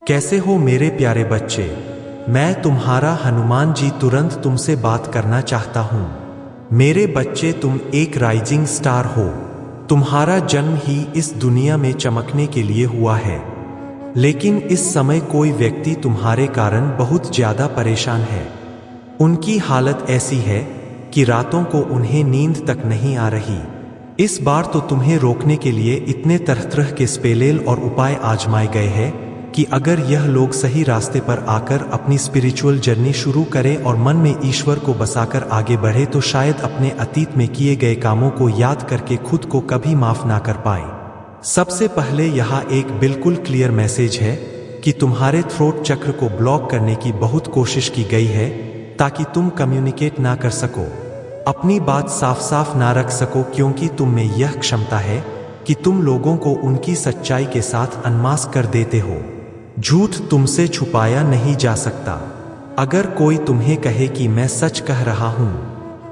कैसे हो मेरे प्यारे बच्चे? मैं तुम्हारा हनुमान जी तुरंत तुमसे बात करना चाहता हूँ। मेरे बच्चे, तुम एक राइजिंग स्टार हो। तुम्हारा जन्म ही इस दुनिया में चमकने के लिए हुआ है। लेकिन इस समय कोई व्यक्ति तुम्हारे कारण बहुत ज्यादा परेशान है। उनकी हालत ऐसी है कि रातों को उन्हें नींद तक नहीं आ रही। इस बार तो तुम्हें रोकने के लिए इतने तरह तरह के स्पेलेल और उपाय आजमाए गए हैं कि अगर यह लोग सही रास्ते पर आकर अपनी स्पिरिचुअल जर्नी शुरू करें और मन में ईश्वर को बसाकर आगे बढ़े तो शायद अपने अतीत में किए गए कामों को याद करके खुद को कभी माफ ना कर पाए। सबसे पहले यहाँ एक बिल्कुल क्लियर मैसेज है कि तुम्हारे थ्रोट चक्र को ब्लॉक करने की बहुत कोशिश की गई है ताकि तुम कम्युनिकेट ना कर सको, अपनी बात साफ साफ ना रख सको, क्योंकि तुम में यह क्षमता है कि तुम लोगों को उनकी सच्चाई के साथ अनमास्क कर देते हो। झूठ तुमसे छुपाया नहीं जा सकता। अगर कोई तुम्हें कहे कि मैं सच कह रहा हूं,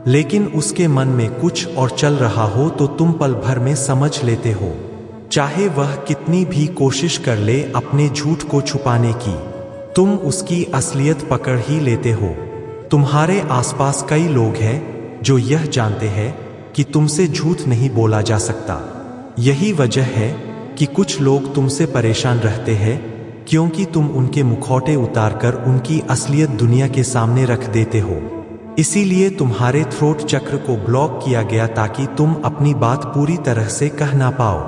लेकिन उसके मन में कुछ और चल रहा हो तो तुम पल भर में समझ लेते हो, चाहे वह कितनी भी कोशिश कर ले अपने झूठ को छुपाने की, तुम उसकी असलियत पकड़ ही लेते हो। तुम्हारे आसपास कई लोग हैं जो यह जानते हैं कि तुमसे झूठ नहीं बोला जा सकता। यही वजह है कि कुछ लोग तुमसे परेशान रहते हैं, क्योंकि तुम उनके मुखौटे उतारकर उनकी असलियत दुनिया के सामने रख देते हो। इसीलिए तुम्हारे थ्रोट चक्र को ब्लॉक किया गया ताकि तुम अपनी बात पूरी तरह से कह ना पाओ।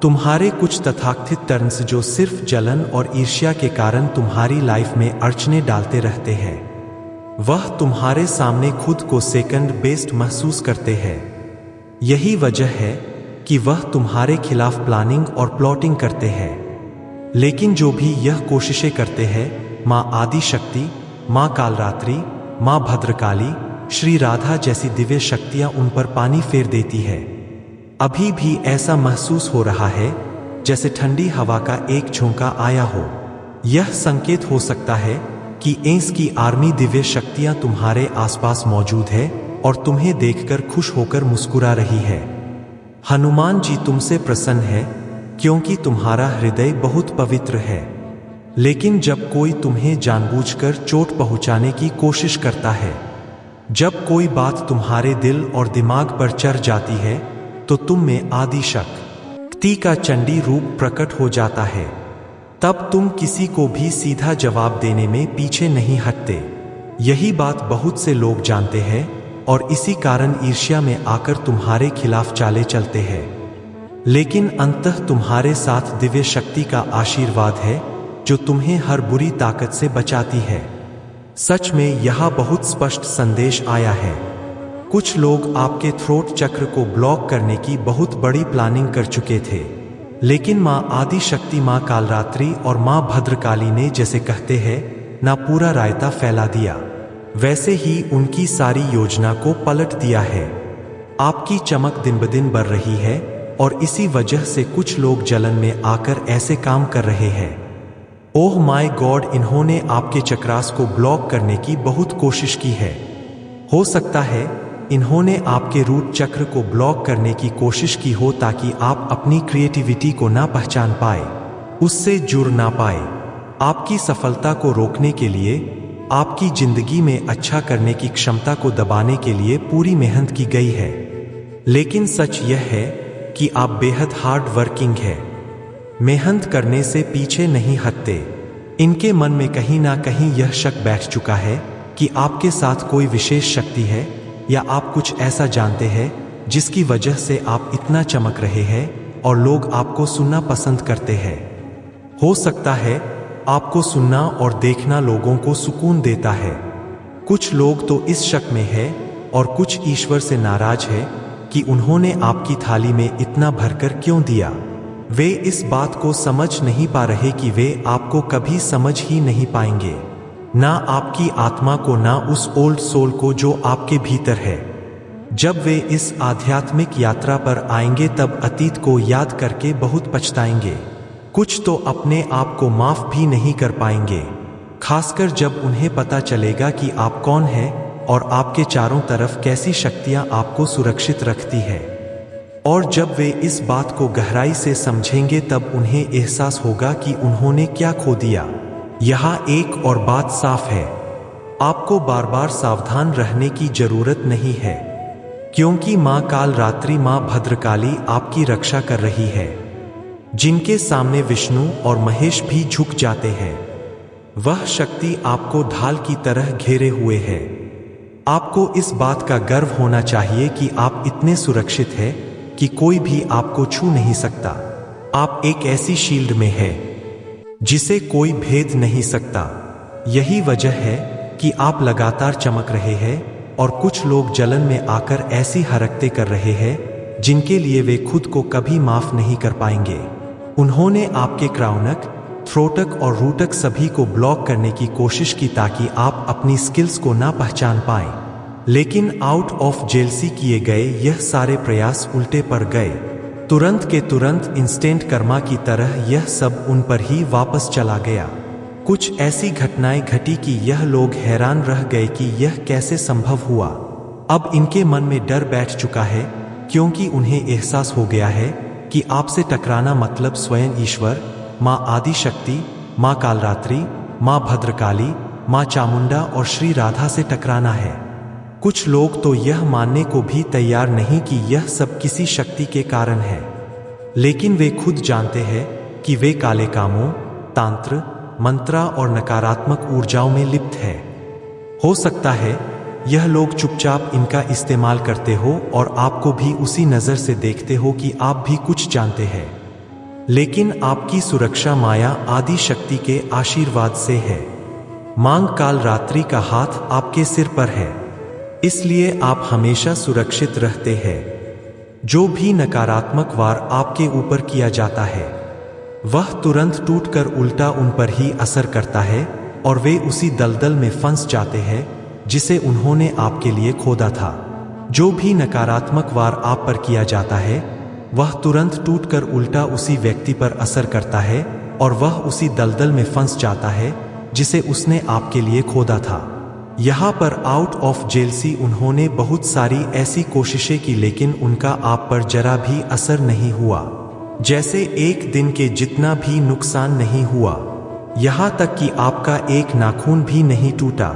तुम्हारे कुछ तथाकथित टर्न्स जो सिर्फ जलन और ईर्ष्या के कारण तुम्हारी लाइफ में अड़चने डालते रहते हैं, वह तुम्हारे सामने खुद को सेकंड बेस्ट महसूस करते हैं। यही वजह है कि वह तुम्हारे खिलाफ प्लानिंग और प्लॉटिंग करते हैं। लेकिन जो भी यह कोशिशें करते हैं, माँ आदि शक्ति, माँ कालरात्रि, माँ भद्रकाली, श्री राधा जैसी दिव्य शक्तियां उन पर पानी फेर देती है। अभी भी ऐसा महसूस हो रहा है जैसे ठंडी हवा का एक झोंका आया हो। यह संकेत हो सकता है कि एंस की आर्मी दिव्य शक्तियां तुम्हारे आसपास मौजूद है और तुम्हें देखकर खुश होकर मुस्कुरा रही है। हनुमान जी तुमसे प्रसन्न है क्योंकि तुम्हारा हृदय बहुत पवित्र है। लेकिन जब कोई तुम्हें जानबूझकर चोट पहुंचाने की कोशिश करता है, जब कोई बात तुम्हारे दिल और दिमाग पर चढ़ जाती है, तो तुम में आदि शक्ति का चंडी रूप प्रकट हो जाता है। तब तुम किसी को भी सीधा जवाब देने में पीछे नहीं हटते। यही बात बहुत से लोग जानते हैं और इसी कारण ईर्ष्या में आकर तुम्हारे खिलाफ चाले चलते हैं। लेकिन अंततः तुम्हारे साथ दिव्य शक्ति का आशीर्वाद है जो तुम्हें हर बुरी ताकत से बचाती है। सच में यह बहुत स्पष्ट संदेश आया है। कुछ लोग आपके थ्रोट चक्र को ब्लॉक करने की बहुत बड़ी प्लानिंग कर चुके थे, लेकिन माँ आदि शक्ति, माँ कालरात्रि और माँ भद्रकाली ने, जैसे कहते हैं ना, पूरा रायता फैला दिया, वैसे ही उनकी सारी योजना को पलट दिया है। आपकी चमक दिन ब दिन बढ़ रही है और इसी वजह से कुछ लोग जलन में आकर ऐसे काम कर रहे हैं। ओह माय गॉड, इन्होंने आपके चक्रास को ब्लॉक करने की बहुत कोशिश की है। हो सकता है इन्होंने आपके रूट चक्र को ब्लॉक करने की कोशिश की हो ताकि आप अपनी क्रिएटिविटी को ना पहचान पाए, उससे जुड़ ना पाए। आपकी सफलता को रोकने के लिए, आपकी जिंदगी में अच्छा करने की क्षमता को दबाने के लिए पूरी मेहनत की गई है। लेकिन सच यह है कि आप बेहद हार्ड वर्किंग है, मेहनत करने से पीछे नहीं हटते। इनके मन में कहीं ना कहीं यह शक बैठ चुका है कि आपके साथ कोई विशेष शक्ति है या आप कुछ ऐसा जानते हैं जिसकी वजह से आप इतना चमक रहे हैं और लोग आपको सुनना पसंद करते हैं। हो सकता है आपको सुनना और देखना लोगों को सुकून देता है। कुछ लोग तो इस शक में है और कुछ ईश्वर से नाराज है कि उन्होंने आपकी थाली में इतना भरकर क्यों दिया। वे इस बात को समझ नहीं पा रहे कि वे आपको कभी समझ ही नहीं पाएंगे, ना आपकी आत्मा को, ना उस ओल्ड सोल को जो आपके भीतर है। जब वे इस आध्यात्मिक यात्रा पर आएंगे तब अतीत को याद करके बहुत पछताएंगे। कुछ तो अपने आप को माफ भी नहीं कर पाएंगे, खासकर जब उन्हें पता चलेगा कि आप कौन हैं और आपके चारों तरफ कैसी शक्तियां आपको सुरक्षित रखती है। और जब वे इस बात को गहराई से समझेंगे तब उन्हें एहसास होगा कि उन्होंने क्या खो दिया। यहाँ एक और बात साफ है, आपको बार बार सावधान रहने की जरूरत नहीं है, क्योंकि माँ कालरात्रि, माँ भद्रकाली आपकी रक्षा कर रही है, जिनके सामने विष्णु और महेश भी झुक जाते हैं। वह शक्ति आपको ढाल की तरह घेरे हुए है। आपको इस बात का गर्व होना चाहिए कि आप इतने सुरक्षित हैं कि कोई भी आपको छू नहीं सकता। आप एक ऐसी शील्ड में हैं जिसे कोई भेद नहीं सकता। यही वजह है कि आप लगातार चमक रहे हैं और कुछ लोग जलन में आकर ऐसी हरकतें कर रहे हैं जिनके लिए वे खुद को कभी माफ नहीं कर पाएंगे। उन्होंने आपके क्राउनक, थ्रोटक और रूटक सभी को ब्लॉक करने की कोशिश की ताकि आप अपनी स्किल्स को ना पहचान पाएं, लेकिन आउट ऑफ जेलसी किए गए यह सारे प्रयास उल्टे पड़ गए। तुरंत के तुरंत इंस्टेंट कर्मा की तरह यह सब उन पर ही वापस चला गया। कुछ ऐसी घटनाएं घटी कि यह लोग हैरान रह गए कि यह कैसे संभव हुआ। अब इनके मन में डर बैठ चुका है, क्योंकि उन्हें एहसास हो गया है कि आपसे टकराना मतलब स्वयं ईश्वर, माँ आदि शक्ति, माँ कालरात्रि, माँ भद्रकाली, माँ चामुंडा और श्री राधा से टकराना है। कुछ लोग तो यह मानने को भी तैयार नहीं कि यह सब किसी शक्ति के कारण है, लेकिन वे खुद जानते हैं कि वे काले कामों, तांत्र, मंत्रा और नकारात्मक ऊर्जाओं में लिप्त है। हो सकता है यह लोग चुपचाप इनका इस्तेमाल करते हो और आपको भी उसी नजर से देखते हो कि आप भी कुछ जानते हैं, लेकिन आपकी सुरक्षा माया आदि शक्ति के आशीर्वाद से है। मां कालरात्रि का हाथ आपके सिर पर है, इसलिए आप हमेशा सुरक्षित रहते हैं। जो भी नकारात्मक वार आपके ऊपर किया जाता है वह तुरंत टूटकर उल्टा उन पर ही असर करता है और वे उसी दलदल में फंस जाते हैं जिसे उन्होंने आपके लिए खोदा था। जो भी नकारात्मक वार आप पर किया जाता है वह तुरंत टूटकर उल्टा उसी व्यक्ति पर असर करता है और वह उसी दलदल में फंस जाता है जिसे उसने आपके लिए खोदा था। यहाँ पर आउट ऑफ जेलसी उन्होंने बहुत सारी ऐसी कोशिशें की, लेकिन उनका आप पर जरा भी असर नहीं हुआ। जैसे एक दिन के जितना भी नुकसान नहीं हुआ, यहाँ तक कि आपका एक नाखून भी नहीं टूटा।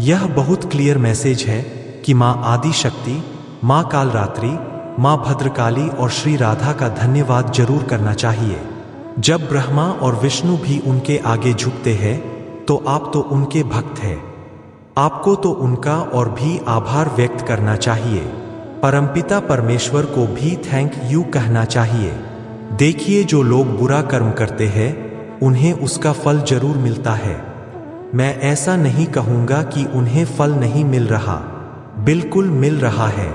यह बहुत क्लियर मैसेज है कि माँ आदि शक्ति, माँ कालरात्रि, माँ भद्रकाली और श्री राधा का धन्यवाद जरूर करना चाहिए। जब ब्रह्मा और विष्णु भी उनके आगे झुकते हैं तो आप तो उनके भक्त हैं, आपको तो उनका और भी आभार व्यक्त करना चाहिए। परमपिता परमेश्वर को भी थैंक यू कहना चाहिए। देखिए, जो लोग बुरा कर्म करते हैं उन्हें उसका फल जरूर मिलता है। मैं ऐसा नहीं कहूंगा कि उन्हें फल नहीं मिल रहा, बिल्कुल मिल रहा है।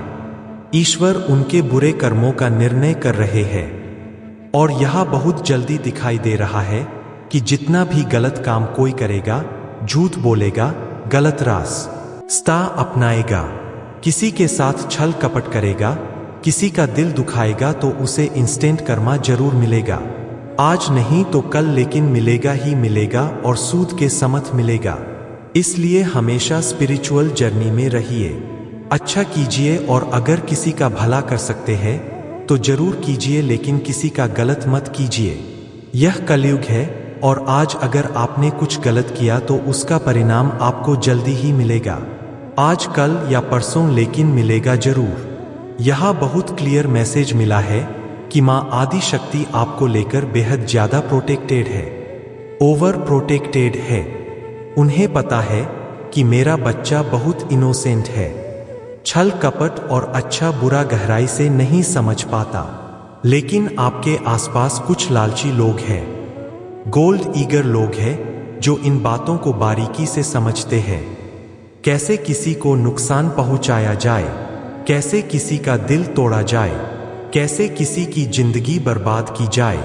ईश्वर उनके बुरे कर्मों का निर्णय कर रहे हैं और यह बहुत जल्दी दिखाई दे रहा है कि जितना भी गलत काम कोई करेगा, झूठ बोलेगा, गलत रास्ता अपनाएगा, किसी के साथ छल कपट करेगा, किसी का दिल दुखाएगा, तो उसे इंस्टेंट कर्मा जरूर मिलेगा। आज नहीं तो कल, लेकिन मिलेगा ही मिलेगा और सूद के समथ मिलेगा। इसलिए हमेशा स्पिरिचुअल जर्नी में रहिए, अच्छा कीजिए और अगर किसी का भला कर सकते हैं तो जरूर कीजिए, लेकिन किसी का गलत मत कीजिए। यह कलयुग है और आज अगर आपने कुछ गलत किया तो उसका परिणाम आपको जल्दी ही मिलेगा, आज कल या परसों, लेकिन मिलेगा जरूर। यहाँ बहुत क्लियर मैसेज मिला है कि माँ आदि शक्ति आपको लेकर बेहद ज्यादा प्रोटेक्टेड है, ओवर प्रोटेक्टेड है। उन्हें पता है कि मेरा बच्चा बहुत इनोसेंट है, छल कपट और अच्छा बुरा गहराई से नहीं समझ पाता, लेकिन आपके आसपास कुछ लालची लोग हैं, गोल्ड ईगर लोग हैं जो इन बातों को बारीकी से समझते हैं। कैसे किसी को नुकसान पहुंचाया जाए, कैसे किसी का दिल तोड़ा जाए, कैसे किसी की जिंदगी बर्बाद की जाए।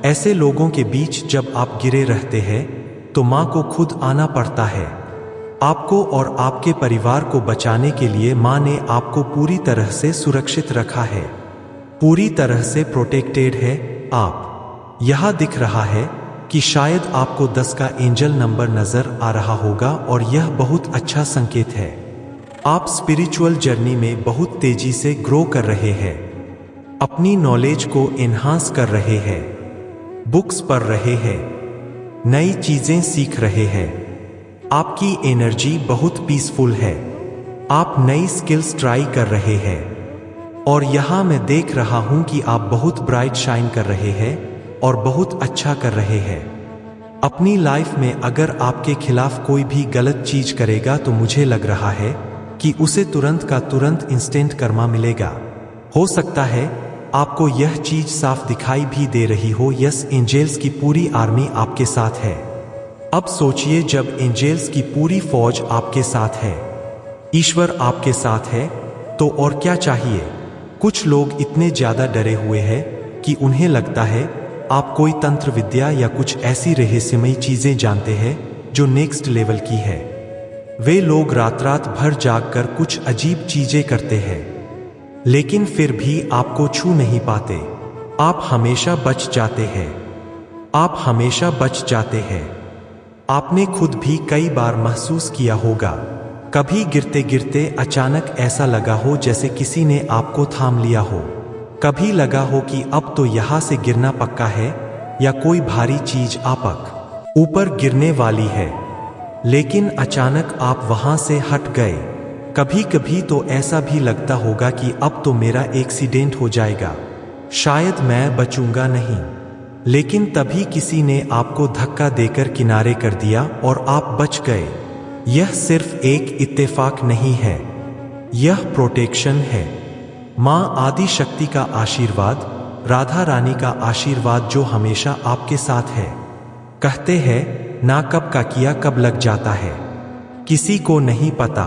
ऐसे लोगों के बीच जब आप गिरे रहते हैं तो माँ को खुद आना पड़ता है। आपको और आपके परिवार को बचाने के लिए माँ ने आपको पूरी तरह से सुरक्षित रखा है, पूरी तरह से प्रोटेक्टेड है आप। यह दिख रहा है कि शायद आपको 10 का एंजल नंबर नजर आ रहा होगा और यह बहुत अच्छा संकेत है। आप स्पिरिचुअल जर्नी में बहुत तेजी से ग्रो कर रहे हैं, अपनी नॉलेज को एनहांस कर रहे हैं, बुक्स पढ़ रहे हैं, नई चीजें सीख रहे हैं। आपकी एनर्जी बहुत पीसफुल है। आप नई स्किल्स ट्राई कर रहे हैं और यहाँ मैं देख रहा हूँ कि आप बहुत ब्राइट शाइन कर रहे हैं और बहुत अच्छा कर रहे हैं। अपनी लाइफ में अगर आपके खिलाफ कोई भी गलत चीज करेगा तो मुझे लग रहा है कि उसे तुरंत का तुरंत इंस्टेंट कर्मा मिलेगा। हो सकता है आपको यह चीज साफ दिखाई भी दे रही हो। यस, एंजेल्स की पूरी आर्मी आपके साथ है। अब सोचिए, जब एंजेल्स की पूरी फौज आपके साथ है, ईश्वर आपके साथ है, तो और क्या चाहिए। कुछ लोग इतने ज्यादा डरे हुए हैं कि उन्हें लगता है आप कोई तंत्र विद्या या कुछ ऐसी रहस्यमयी चीजें जानते हैं जो नेक्स्ट लेवल की है। वे लोग रात रात भर जागकर कुछ अजीब चीजें करते हैं, लेकिन फिर भी आपको छू नहीं पाते। आप हमेशा बच जाते हैं। आप हमेशा बच जाते हैं। आपने खुद भी कई बार महसूस किया होगा, कभी गिरते गिरते अचानक ऐसा लगा हो जैसे किसी ने आपको थाम लिया हो। कभी लगा हो कि अब तो यहां से गिरना पक्का है या कोई भारी चीज आपक ऊपर गिरने वाली है, लेकिन अचानक आप वहां से हट गए। कभी कभी तो ऐसा भी लगता होगा कि अब तो मेरा एक्सीडेंट हो जाएगा, शायद मैं बचूंगा नहीं। लेकिन तभी किसी ने आपको धक्का देकर किनारे कर दिया और आप बच गए। यह सिर्फ एक इत्तेफाक नहीं है, यह प्रोटेक्शन है। मां आदि शक्ति का आशीर्वाद, राधा रानी का आशीर्वाद जो हमेशा आपके साथ है। कहते हैं ना कब का किया कब लग जाता है, किसी को नहीं पता।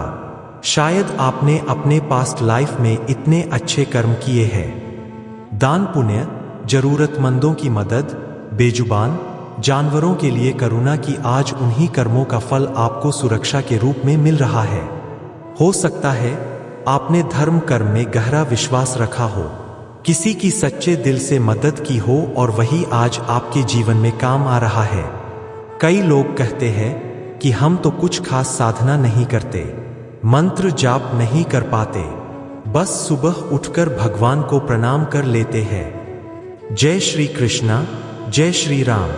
शायद आपने अपने पास्ट लाइफ में इतने अच्छे कर्म किए हैं, दान पुण्य, जरूरतमंदों की मदद, बेजुबान जानवरों के लिए करुणा की, आज उन्हीं कर्मों का फल आपको सुरक्षा के रूप में मिल रहा है। हो सकता है आपने धर्म कर्म में गहरा विश्वास रखा हो, किसी की सच्चे दिल से मदद की हो और वही आज आपके जीवन में काम आ रहा है। कई लोग कहते हैं कि हम तो कुछ खास साधना नहीं करते, मंत्र जाप नहीं कर पाते, बस सुबह उठकर भगवान को प्रणाम कर लेते हैं। जय श्री कृष्णा, जय श्री राम।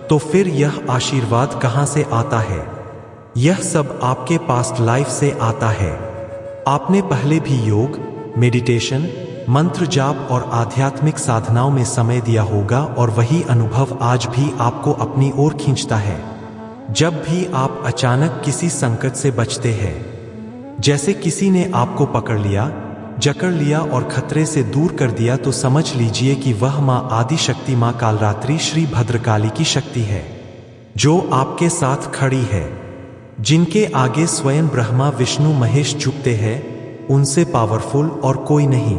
तो फिर यह आशीर्वाद कहां से आता है? यह सब आपके पास्ट लाइफ से आता है। आपने पहले भी योग, मेडिटेशन, मंत्र जाप और आध्यात्मिक साधनाओं में समय दिया होगा और वही अनुभव आज भी आपको अपनी ओर खींचता है। जब भी आप अचानक किसी संकट से बचते हैं, जैसे किसी ने आपको पकड़ लिया, जकड़ लिया और खतरे से दूर कर दिया, तो समझ लीजिए कि वह मां आदि शक्ति, मां कालरात्रि श्री भद्रकाली की शक्ति है जो आपके साथ खड़ी है। जिनके आगे स्वयं ब्रह्मा विष्णु महेश झुकते हैं, उनसे पावरफुल और कोई नहीं।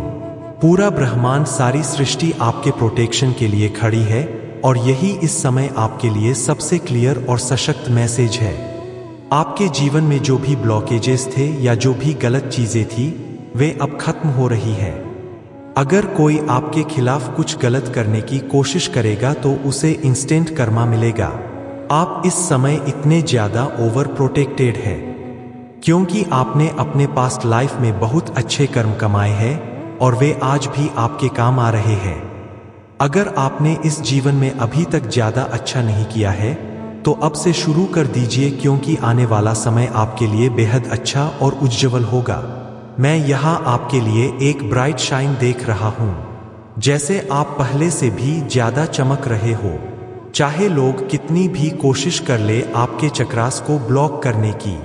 पूरा ब्रह्मांड, सारी सृष्टि आपके प्रोटेक्शन के लिए खड़ी है और यही इस समय आपके लिए सबसे क्लियर और सशक्त मैसेज है। आपके जीवन में जो भी ब्लॉकेजेस थे या जो भी गलत चीजें थी, वे अब खत्म हो रही है। अगर कोई आपके खिलाफ कुछ गलत करने की कोशिश करेगा तो उसे इंस्टेंट कर्मा मिलेगा। आप इस समय इतने ज्यादा ओवर प्रोटेक्टेड है क्योंकि आपने अपने पास्ट लाइफ में बहुत अच्छे कर्म कमाए हैं और वे आज भी आपके काम आ रहे हैं। अगर आपने इस जीवन में अभी तक ज्यादा अच्छा नहीं किया है तो अब से शुरू कर दीजिए, क्योंकि आने वाला समय आपके लिए बेहद अच्छा और उज्ज्वल होगा। मैं यहाँ आपके लिए एक ब्राइट शाइन देख रहा हूँ, जैसे आप पहले से भी ज्यादा चमक रहे हो। चाहे लोग कितनी भी कोशिश कर ले आपके चक्रास को ब्लॉक करने की,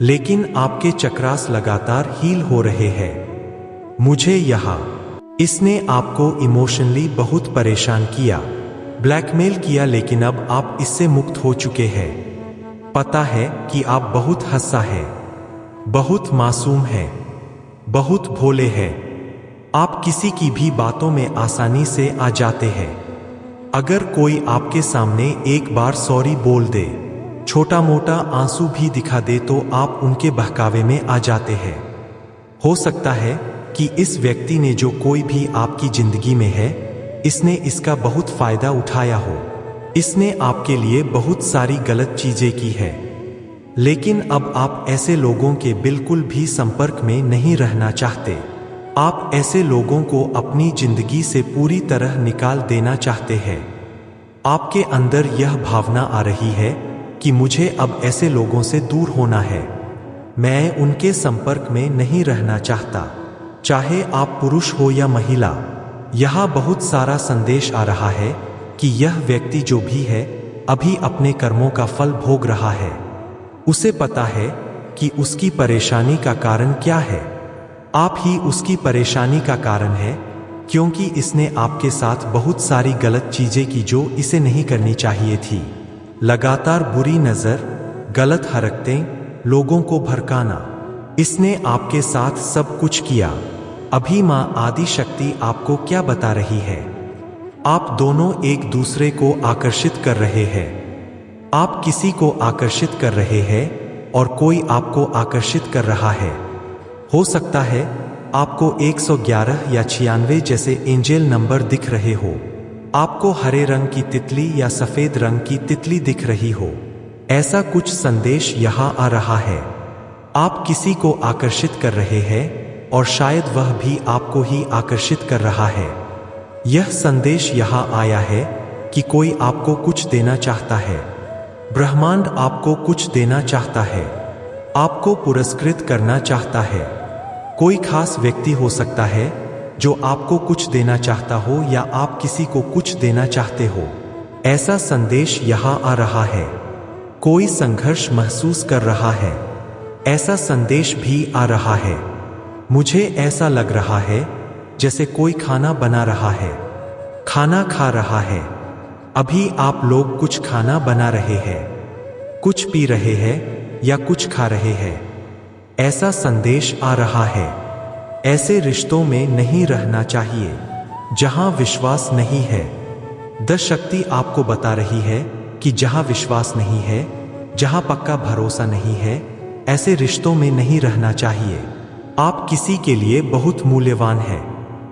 लेकिन आपके चक्रास लगातार हील हो रहे हैं। मुझे यहाँ इसने आपको इमोशनली बहुत परेशान किया, ब्लैकमेल किया, लेकिन अब आप इससे मुक्त हो चुके हैं। पता है कि आप बहुत हंसा है, बहुत मासूम है, बहुत भोले हैं। आप किसी की भी बातों में आसानी से आ जाते हैं। अगर कोई आपके सामने एक बार सॉरी बोल दे, छोटा मोटा आंसू भी दिखा दे, तो आप उनके बहकावे में आ जाते हैं। हो सकता है कि इस व्यक्ति ने जो कोई भी आपकी जिंदगी में है, इसने इसका बहुत फायदा उठाया हो। इसने आपके लिए बहुत सारी गलत चीजें की है, लेकिन अब आप ऐसे लोगों के बिल्कुल भी संपर्क में नहीं रहना चाहते। आप ऐसे लोगों को अपनी जिंदगी से पूरी तरह निकाल देना चाहते हैं। आपके अंदर यह भावना आ रही है कि मुझे अब ऐसे लोगों से दूर होना है, मैं उनके संपर्क में नहीं रहना चाहता, चाहे आप पुरुष हो या महिला। यहाँ बहुत सारा संदेश आ रहा है कि यह व्यक्ति जो भी है अभी अपने कर्मों का फल भोग रहा है। उसे पता है कि उसकी परेशानी का कारण क्या है। आप ही उसकी परेशानी का कारण है, क्योंकि इसने आपके साथ बहुत सारी गलत चीजें की जो इसे नहीं करनी चाहिए थी। लगातार बुरी नजर, गलत हरकतें, लोगों को भड़काना, इसने आपके साथ सब कुछ किया। अभी मां आदि शक्ति आपको क्या बता रही है? आप दोनों एक दूसरे को आकर्षित कर रहे हैं। आप किसी को आकर्षित कर रहे हैं और कोई आपको आकर्षित कर रहा है। हो सकता है आपको 111 या 96 जैसे एंजेल नंबर दिख रहे हो। आपको हरे रंग की तितली या सफेद रंग की तितली दिख रही हो। ऐसा कुछ संदेश यहाँ आ रहा है। आप किसी को आकर्षित कर रहे हैं और शायद वह भी आपको ही आकर्षित कर रहा है। यह संदेश यहाँ आया है कि कोई आपको कुछ देना चाहता है। ब्रह्मांड आपको कुछ देना चाहता है, आपको पुरस्कृत करना चाहता है। कोई खास व्यक्ति हो सकता है जो आपको कुछ देना चाहता हो या आप किसी को कुछ देना चाहते हो। ऐसा संदेश यहाँ आ रहा है। कोई संघर्ष महसूस कर रहा है, ऐसा संदेश भी आ रहा है। मुझे ऐसा लग रहा है जैसे कोई खाना बना रहा है, खाना खा रहा है। अभी आप लोग कुछ खाना बना रहे हैं, कुछ पी रहे हैं या कुछ खा रहे हैं। ऐसा संदेश आ रहा है। ऐसे रिश्तों में नहीं रहना चाहिए जहां विश्वास नहीं है। दस शक्ति आपको बता रही है कि जहां विश्वास नहीं है, जहां पक्का भरोसा नहीं है, ऐसे रिश्तों में नहीं रहना चाहिए। आप किसी के लिए बहुत मूल्यवान हैं।